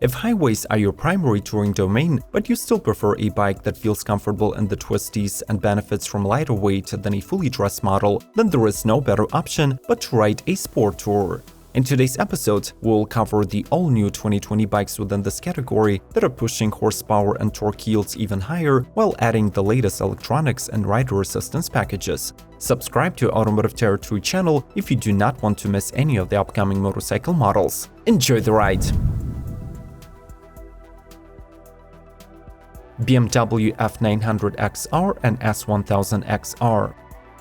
If highways are your primary touring domain, but you still prefer a bike that feels comfortable in the twisties and benefits from lighter weight than a fully dressed model, then there is no better option but to ride a sport tour. In today's episode, we'll cover the all-new 2020 bikes within this category that are pushing horsepower and torque yields even higher while adding the latest electronics and rider assistance packages. Subscribe to Automotive Territory channel if you do not want to miss any of the upcoming motorcycle models. Enjoy the ride! BMW F900 XR and S1000 XR.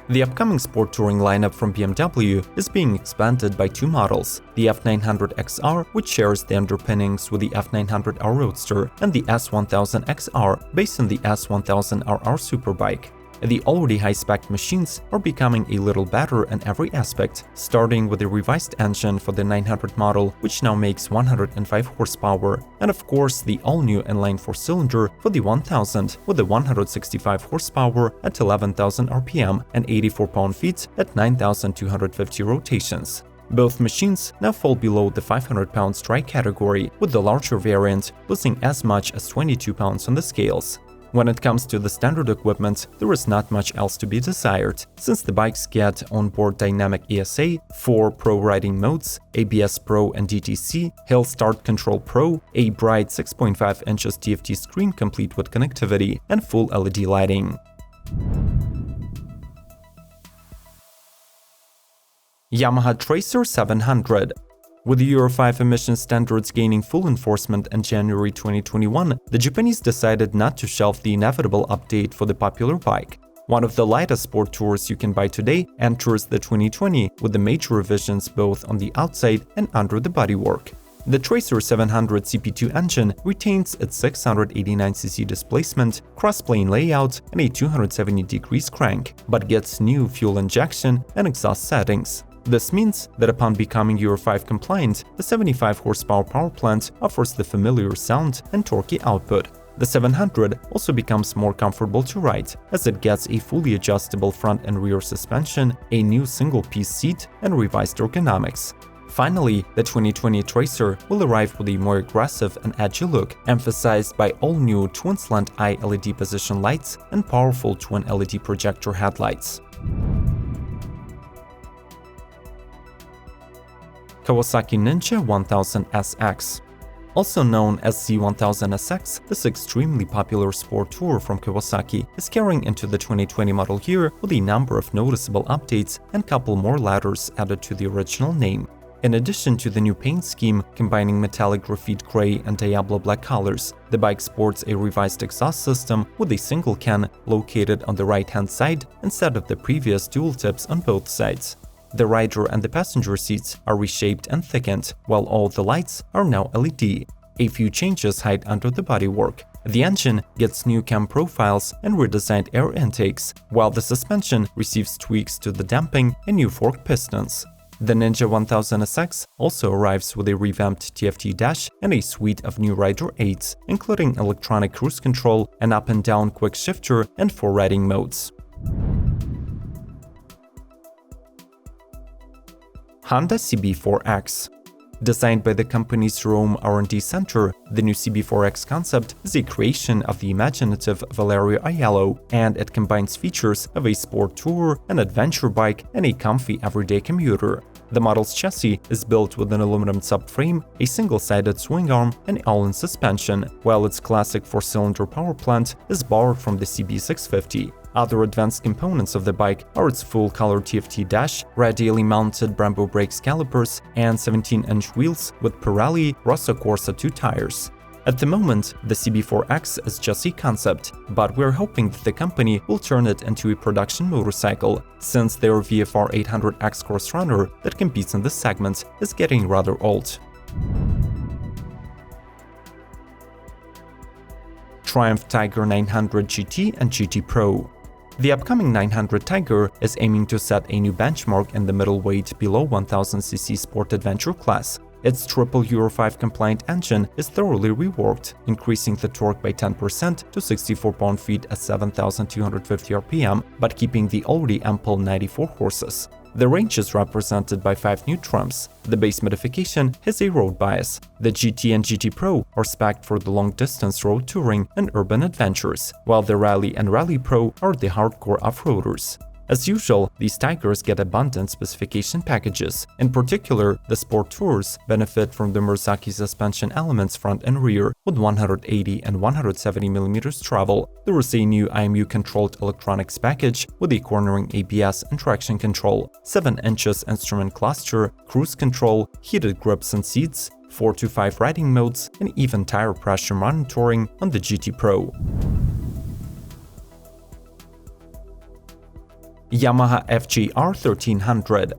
The upcoming sport touring lineup from BMW is being expanded by two models, the F900 XR, which shares the underpinnings with the F900R Roadster, and the S1000 XR, based on the S1000RR Superbike. The already high-spec machines are becoming a little better in every aspect, starting with a revised engine for the 900 model, which now makes 105 horsepower, and of course the all-new inline 4-cylinder for the 1000 with the 165 horsepower at 11,000 RPM and 84 pound-feet at 9,250 rotations. Both machines now fall below the 500-pound strike category, with the larger variant losing as much as 22 pounds on the scales. When it comes to the standard equipment, there is not much else to be desired, since the bikes get onboard dynamic ESA, 4 Pro riding modes, ABS Pro and DTC, Hill Start Control Pro, a bright 6.5 inches TFT screen complete with connectivity, and full LED lighting. Yamaha Tracer 700. With the Euro 5 emission standards gaining full enforcement in January 2021, the Japanese decided not to shelve the inevitable update for the popular bike. One of the lightest sport tours you can buy today enters the 2020 with the major revisions both on the outside and under the bodywork. The Tracer 700 CP2 engine retains its 689cc displacement, cross-plane layout, and a 270 degrees crank, but gets new fuel injection and exhaust settings. This means that upon becoming Euro 5 compliant, the 75 horsepower power plant offers the familiar sound and torque output. The 700 also becomes more comfortable to ride, as it gets a fully adjustable front and rear suspension, a new single-piece seat, and revised ergonomics. Finally, the 2020 Tracer will arrive with a more aggressive and edgy look, emphasized by all-new twin slant eye LED position lights and powerful twin LED projector headlights. Kawasaki Ninja 1000 SX. Also known as Z1000 SX, this extremely popular sport tour from Kawasaki is carrying into the 2020 model year with a number of noticeable updates and couple more ladders added to the original name. In addition to the new paint scheme combining metallic graphite gray and Diablo black colors, the bike sports a revised exhaust system with a single can located on the right-hand side instead of the previous dual tips on both sides. The rider and the passenger seats are reshaped and thickened, while all the lights are now LED. A few changes hide under the bodywork. The engine gets new cam profiles and redesigned air intakes, while the suspension receives tweaks to the damping and new fork pistons. The Ninja 1000 SX also arrives with a revamped TFT dash and a suite of new rider aids, including electronic cruise control, an up and down quick shifter, and 4 riding modes. Honda CB4X. Designed by the company's Rome R&D Center, the new CB4X concept is a creation of the imaginative Valerio Aiello, and it combines features of a sport tour, an adventure bike, and a comfy everyday commuter. The model's chassis is built with an aluminum subframe, a single-sided swing arm, and all-in suspension, while its classic 4-cylinder power plant is borrowed from the CB650. Other advanced components of the bike are its full-color TFT dash, radially mounted Brembo brakes calipers, and 17-inch wheels with Pirelli Rosso Corsa 2 tires. At the moment, the CB4X is just a concept, but we're hoping that the company will turn it into a production motorcycle, since their VFR 800X Cross Runner that competes in this segment is getting rather old. Triumph Tiger 900 GT and GT Pro. The upcoming 900 Tiger is aiming to set a new benchmark in the middleweight below 1000cc sport adventure class. Its triple Euro 5 compliant engine is thoroughly reworked, increasing the torque by 10% to 64 pound-feet at 7,250 RPM, but keeping the already ample 94 horses. The range is represented by 5 new trims. The base modification has a road bias. The GT and GT Pro are spec'd for the long-distance road touring and urban adventures, while the Rally and Rally Pro are the hardcore off-roaders. As usual, these Tigers get abundant specification packages. In particular, the Sport Tours benefit from the Murasaki suspension elements front and rear with 180 and 170 mm travel. There is a new IMU-controlled electronics package with a cornering ABS and traction control, 7 inches instrument cluster, cruise control, heated grips and seats, 4 to 5 riding modes, and even tire pressure monitoring on the GT Pro. YAMAHA FJR 1300.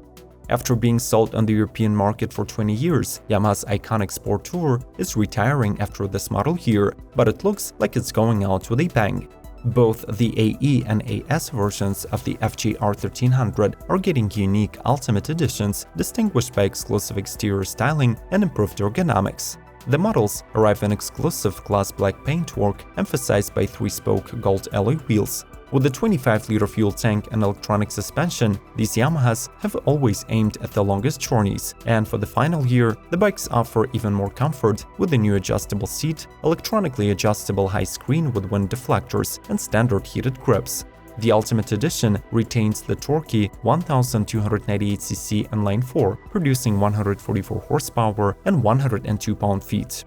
After being sold on the European market for 20 years, Yamaha's iconic Sport Tour is retiring after this model year, but it looks like it's going out with a bang. Both the AE and AS versions of the FJR 1300 are getting unique Ultimate editions distinguished by exclusive exterior styling and improved ergonomics. The models arrive in exclusive gloss black paintwork emphasized by 3-spoke gold alloy wheels. With a 25-liter fuel tank and electronic suspension, these Yamahas have always aimed at the longest journeys, and for the final year, the bikes offer even more comfort with a new adjustable seat, electronically adjustable high screen with wind deflectors, and standard heated grips. The Ultimate Edition retains the torquey 1298cc inline 4, producing 144 horsepower and 102 pound-feet.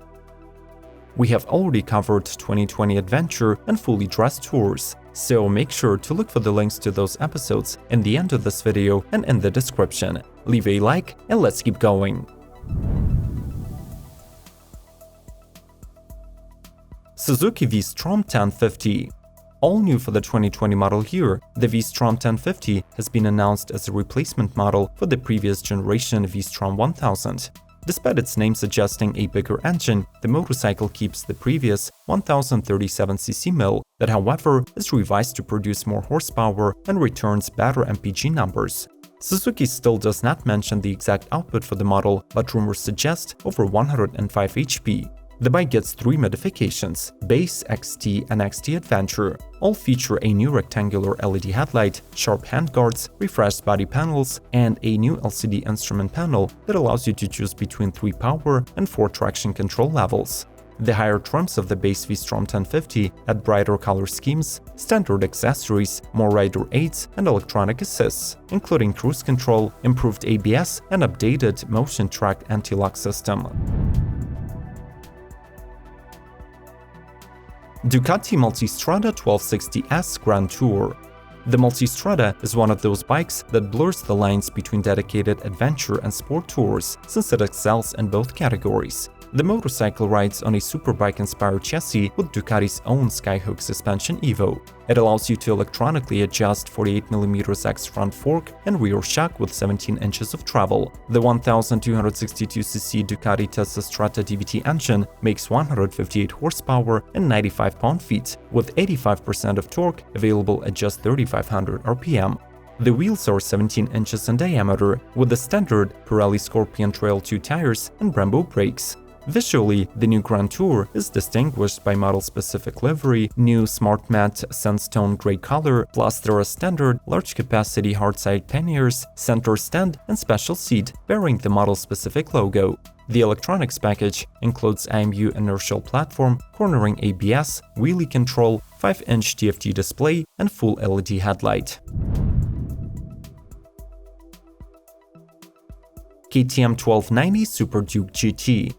We have already covered 2020 Adventure and Fully Dressed Tours, so make sure to look for the links to those episodes in the end of this video and in the description. Leave a like and let's keep going. Suzuki V-STROM 1050. All new for the 2020 model year, the V-STROM 1050 has been announced as a replacement model for the previous generation V-STROM 1000. Despite its name suggesting a bigger engine, the motorcycle keeps the previous 1037cc mill that, however, is revised to produce more horsepower and returns better MPG numbers. Suzuki still does not mention the exact output for the model, but rumors suggest over 105 HP. The bike gets 3 modifications: Base, XT, and XT Adventure. All feature a new rectangular LED headlight, sharp handguards, refreshed body panels, and a new LCD instrument panel that allows you to choose between 3 power and 4 traction control levels. The higher trims of the base V-STROM 1050 add brighter color schemes, standard accessories, more rider aids, and electronic assists, including cruise control, improved ABS, and updated motion-tracked anti-lock system. Ducati MULTISTRADA 1260S Grand Tour. The MULTISTRADA is one of those bikes that blurs the lines between dedicated adventure and sport tours, since it excels in both categories. The motorcycle rides on a superbike-inspired chassis with Ducati's own Skyhook suspension Evo. It allows you to electronically adjust 48mm X front fork and rear shock with 17 inches of travel. The 1262cc Ducati Testa Strada DVT engine makes 158 horsepower and 95 pound-feet, with 85% of torque available at just 3500 RPM. The wheels are 17 inches in diameter, with the standard Pirelli Scorpion Trail 2 tires and Brembo brakes. Visually, the new Grand Tour is distinguished by model-specific livery, new smart matte sandstone gray color, plus there are standard large-capacity hard-side panniers, center stand, and special seat bearing the model-specific logo. The electronics package includes IMU inertial platform, cornering ABS, wheelie control, 5-inch TFT display, and full LED headlight. KTM 1290 Super Duke GT.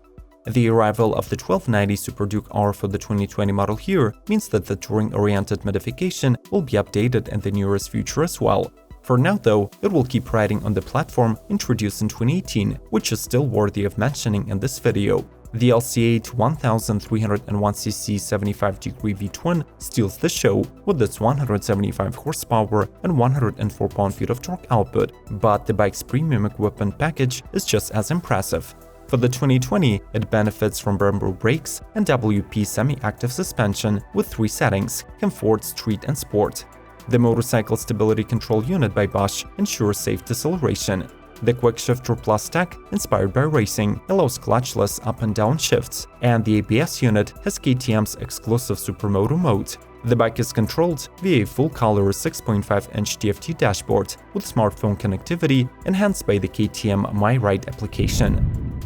The arrival of the 1290 Super Duke R for the 2020 model year means that the touring-oriented modification will be updated in the nearest future as well. For now though, it will keep riding on the platform introduced in 2018, which is still worthy of mentioning in this video. The LC8 1301cc 75-degree V-twin steals the show with its 175 horsepower and 104 pound-feet of torque output, but the bike's premium equipment package is just as impressive. For the 2020, it benefits from Brembo brakes and WP semi-active suspension with 3 settings: Comfort, Street, and Sport. The motorcycle stability control unit by Bosch ensures safe deceleration. The Quick Shifter Plus tech, inspired by racing, allows clutchless up and down shifts, and the ABS unit has KTM's exclusive Supermoto mode. The bike is controlled via a full-color 6.5-inch TFT dashboard with smartphone connectivity enhanced by the KTM My Ride application.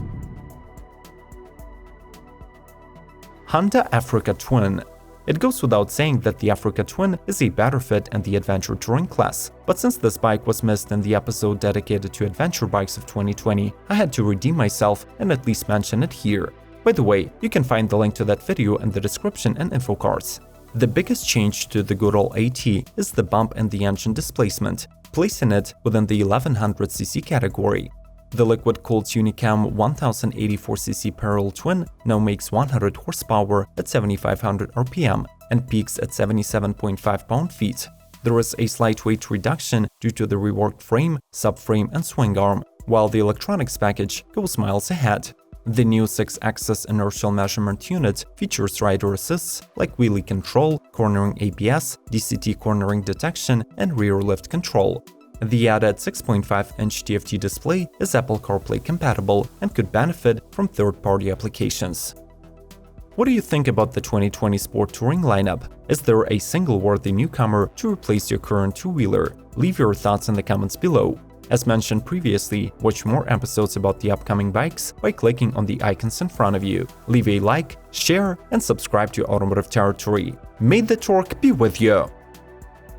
Honda Africa Twin. It goes without saying that the Africa Twin is a better fit in the adventure touring class, but since this bike was missed in the episode dedicated to adventure bikes of 2020, I had to redeem myself and at least mention it here. By the way, you can find the link to that video in the description and info cards. The biggest change to the good old AT is the bump in the engine displacement, placing it within the 1100cc category. The liquid-cooled Unicam 1084cc parallel twin now makes 100 horsepower at 7500 RPM and peaks at 77.5 pound-feet. There is a slight weight reduction due to the reworked frame, subframe and swing arm, while the electronics package goes miles ahead. The new 6-axis inertial measurement unit features rider assists like wheelie control, cornering ABS, DCT cornering detection and rear lift control. The added 6.5-inch TFT display is Apple CarPlay compatible and could benefit from third-party applications. What do you think about the 2020 sport touring lineup? Is there a single worthy newcomer to replace your current two-wheeler? Leave your thoughts in the comments below. As mentioned previously, watch more episodes about the upcoming bikes by clicking on the icons in front of you. Leave a like, share, and subscribe to Automotive Territory. May the torque be with you!